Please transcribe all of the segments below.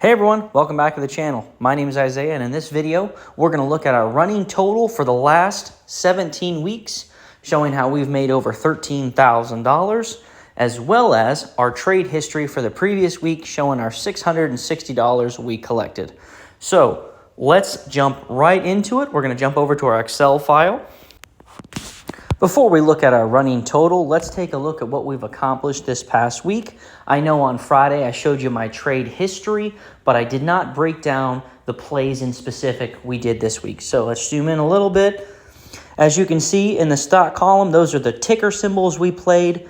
Hey everyone, welcome back to the channel. My name is Isaiah, and in this video, we're going to look at our running total for the last 17 weeks, showing how we've made over $13,000, as well as our trade history for the previous week, showing our $660 we collected. So let's jump right into it. We're going to jump over to our Excel file. Before we look at our running total, let's take a look at what we've accomplished this past week. I know on Friday I showed you my trade history, but I did not break down the plays in specific we did this week. So let's zoom in a little bit. As you can see in the stock column, those are the ticker symbols we played.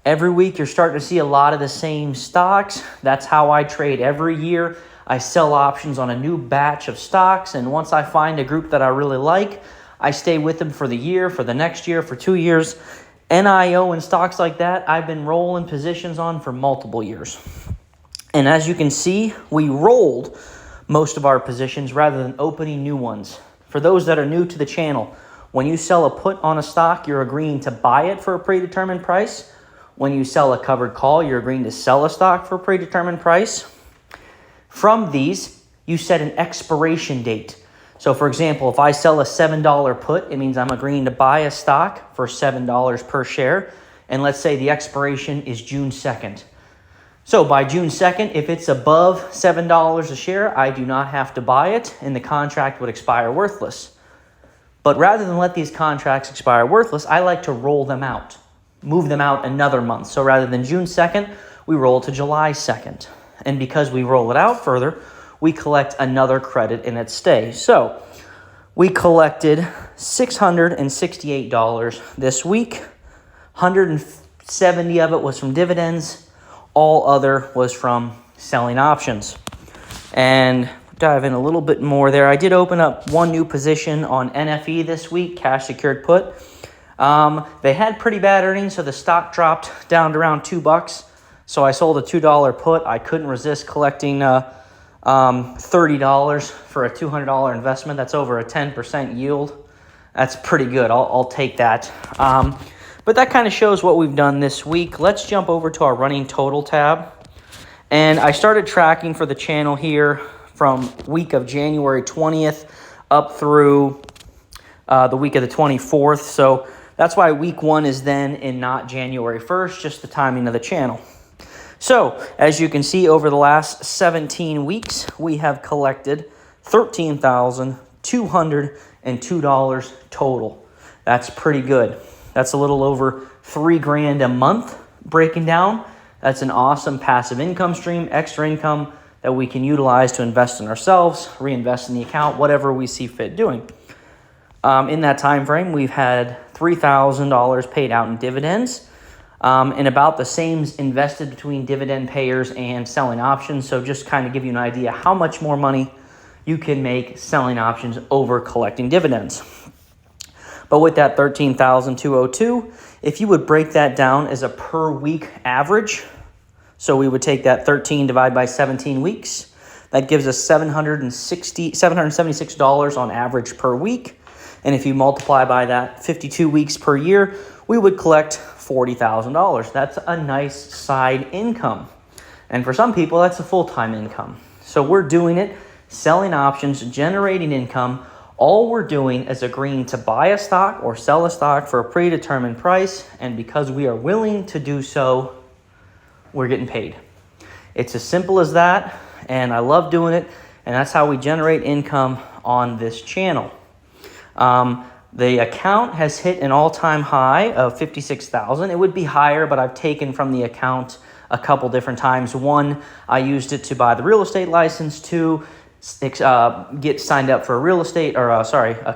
Every week you're starting to see a lot of the same stocks. That's how I trade every year. I sell options on a new batch of stocks, and once I find a group that I really like, I stay with them for the year, for the next year, for 2 years. NIO and stocks like that, I've been rolling positions on for multiple years. And as you can see, we rolled most of our positions rather than opening new ones. For those that are new to the channel, when you sell a put on a stock, you're agreeing to buy it for a predetermined price. When you sell a covered call, you're agreeing to sell a stock for a predetermined price. From these, you set an expiration date. So for example, if I sell a $7 put, it means I'm agreeing to buy a stock for $7 per share. And let's say the expiration is June 2nd. So by June 2nd, if it's above $7 a share, I do not have to buy it, and the contract would expire worthless. But rather than let these contracts expire worthless, I like to roll them out, move them out another month. So rather than June 2nd, we roll to July 2nd. And because we roll it out further, we collect another credit in its stay. So we collected $668 this week. 170 of it was from dividends. All other was from selling options. And dive in a little bit more there. I did open up one new position on NFE this week, cash secured put. They had pretty bad earnings, so the stock dropped down to around $2. So I sold a $2 put. I couldn't resist collecting $30 for a $200 investment. That's over a 10% yield. That's pretty good. I'll take that. But that kind of shows what we've done this week. Let's jump over to our running total tab. And I started tracking for the channel here from week of January 20th up through the week of the 24th. So that's why week 1 is then and not January 1st, just the timing of the channel. So, as you can see, over the last 17 weeks, we have collected $13,202 total. That's pretty good. That's a little over $3,000 a month breaking down. That's an awesome passive income stream, extra income that we can utilize to invest in ourselves, reinvest in the account, whatever we see fit doing. In that time frame, we've had $3,000 paid out in dividends. And about the same invested between dividend payers and selling options. So just kind of give you an idea how much more money you can make selling options over collecting dividends. But with that $13,202, if you would break that down as a per week average, so we would take that 13 divided by 17 weeks, that gives us $776 on average per week. And if you multiply by that 52 weeks per year, we would collect $40,000. That's a nice side income. And for some people, that's a full-time income. So we're doing it, selling options, generating income. All we're doing is agreeing to buy a stock or sell a stock for a predetermined price. And because we are willing to do so, we're getting paid. It's as simple as that. And I love doing it. And that's how we generate income on this channel. The account has hit an all-time high of $56,000. It would be higher, but I've taken from the account a couple different times. One, I used it to buy the real estate license. Two, get signed up for a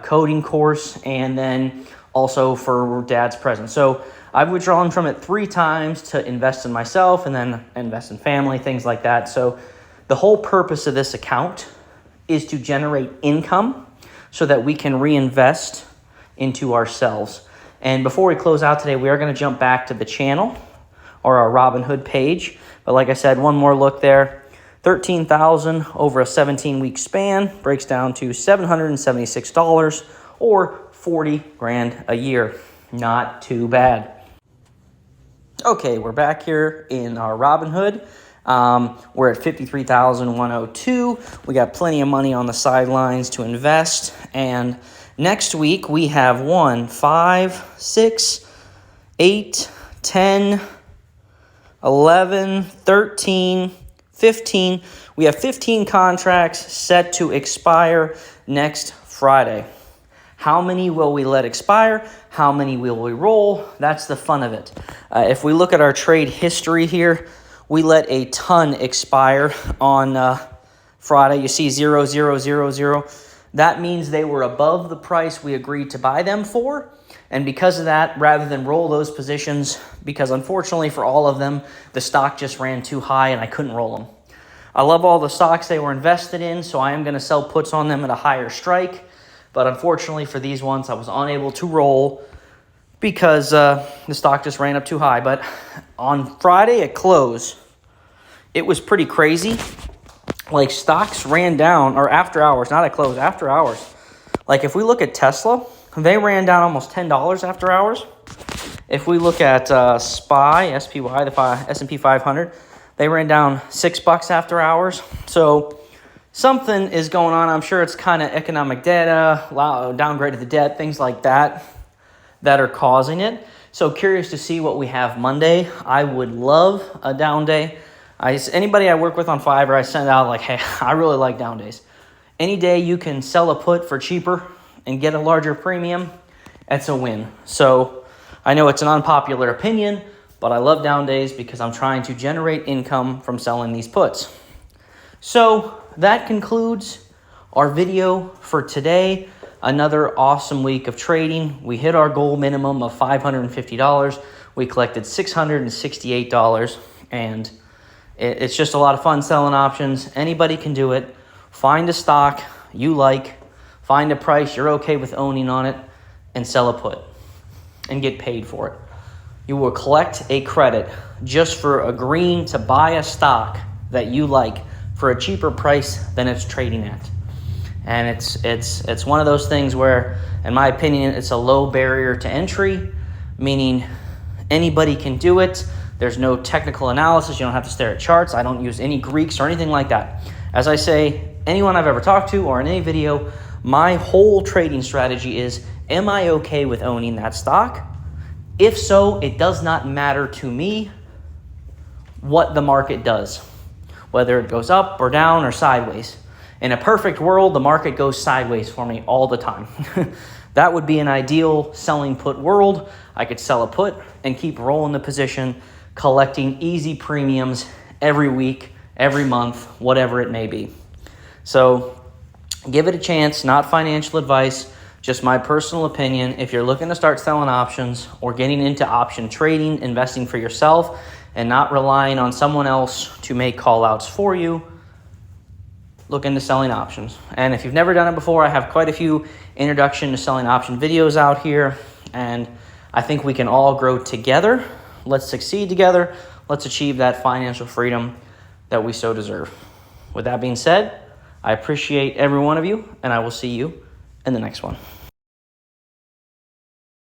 coding course, and then also for Dad's present. So I've withdrawn from it 3 times to invest in myself and then invest in family, things like that. So the whole purpose of this account is to generate income so that we can reinvest into ourselves. And before we close out today, we are going to jump back to the channel or our Robinhood page. But like I said, one more look there. $13,000 over a 17-week span breaks down to $776 or $40,000 a year. Not too bad. Okay, we're back here in our Robinhood. We're at 53,102. We got plenty of money on the sidelines to invest. And next week we have 1, 5, 6, 8, 10, 11, 13, 15. We have 15 contracts set to expire next Friday. How many will we let expire? How many will we roll? That's the fun of it. If we look at our trade history here, we let a ton expire on Friday. You see 0, 0, 0, 0. That means they were above the price we agreed to buy them for. And because of that, rather than roll those positions, because unfortunately for all of them, the stock just ran too high and I couldn't roll them. I love all the stocks they were invested in, so I am going to sell puts on them at a higher strike. But unfortunately for these ones, I was unable to roll because the stock just ran up too high. But on Friday at close, it was pretty crazy. Like stocks ran down, or after hours, not at close, after hours. Like if we look at Tesla, they ran down almost $10 after hours. If we look at SPY, the S&P 500, they ran down $6 after hours. So something is going on. I'm sure it's kind of economic data, downgrade of the debt, things like that are causing it. So curious to see what we have Monday. I would love a down day. Anybody I work with on Fiverr, I send out like, hey, I really like down days. Any day you can sell a put for cheaper and get a larger premium, that's a win. So I know it's an unpopular opinion, but I love down days because I'm trying to generate income from selling these puts. So that concludes our video for today. Another awesome week of trading. We hit our goal minimum of $550. We collected $668, and it's just a lot of fun selling options. Anybody can do it. Find a stock you like, find a price you're okay with owning on it, and sell a put and get paid for it. You will collect a credit just for agreeing to buy a stock that you like for a cheaper price than it's trading at. And it's one of those things where, in my opinion, it's a low barrier to entry, meaning anybody can do it. There's no technical analysis. You don't have to stare at charts. I don't use any Greeks or anything like that. As I say, anyone I've ever talked to or in any video, my whole trading strategy is, am I okay with owning that stock? If so, it does not matter to me what the market does, whether it goes up or down or sideways. In a perfect world, the market goes sideways for me all the time. That would be an ideal selling put world. I could sell a put and keep rolling the position, collecting easy premiums every week, every month, whatever it may be. So give it a chance, not financial advice, just my personal opinion. If you're looking to start selling options or getting into option trading, investing for yourself, and not relying on someone else to make call outs for you, look into selling options. And if you've never done it before, I have quite a few introduction to selling option videos out here, and I think we can all grow together. Let's succeed together. Let's achieve that financial freedom that we so deserve. With that being said, I appreciate every one of you, and I will see you in the next one.